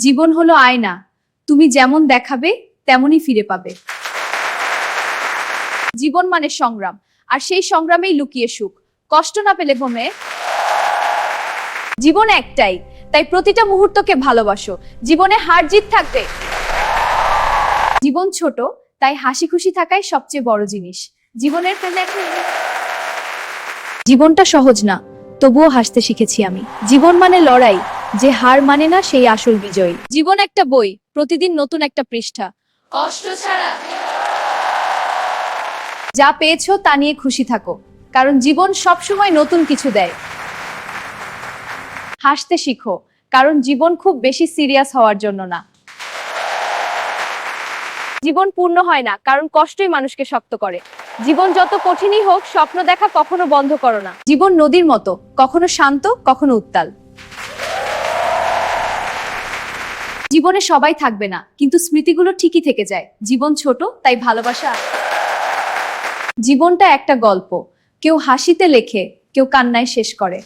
জীবন হলো আয়না, তুমি যেমন দেখাবে তেমনই ফিরে পাবে। জীবন মানে সংগ্রাম, আর সেই সংগ্রামেই লুকিয়ে সুখ। কষ্ট না পেলে ভ্রমে। জীবন একটাই, তাই প্রতিটা মুহূর্তকে ভালোবাসো। জীবনে হার জিত থাকবে। জীবন ছোট, তাই হাসি খুশি থাকাই সবচেয়ে বড় জিনিস। জীবনের জীবনটা সহজ না, তবুও হাসতে শিখেছি আমি। জীবন মানে লড়াই, যে হার মানে না সেই আসল বিজয়ী। জীবন একটা বই, প্রতিদিন নতুন একটা পৃষ্ঠা। কষ্ট ছাড়া যা পেয়েছো তা নিয়ে খুশি থাকো, কারণ জীবন সবসময় নতুন কিছু দেয়। হাসতে শিখো, কারণ জীবন খুব বেশি সিরিয়াস হওয়ার জন্য না। জীবন পূর্ণ হয় না, কারণ কষ্টই মানুষকে শক্ত করে। জীবন যত কঠিনই হোক, স্বপ্ন দেখা কখনো বন্ধ করো না। জীবন নদীর মতো, কখনো শান্ত, কখনো উত্তাল। জীবনে সবাই থাকবে না, কিন্তু স্মৃতিগুলো ঠিকই থেকে যায়। জীবন ছোট, তাই ভালোবাসা। জীবনটা একটা গল্প, কেউ হাসিতে লেখে, কেউ কান্নায় শেষ করে।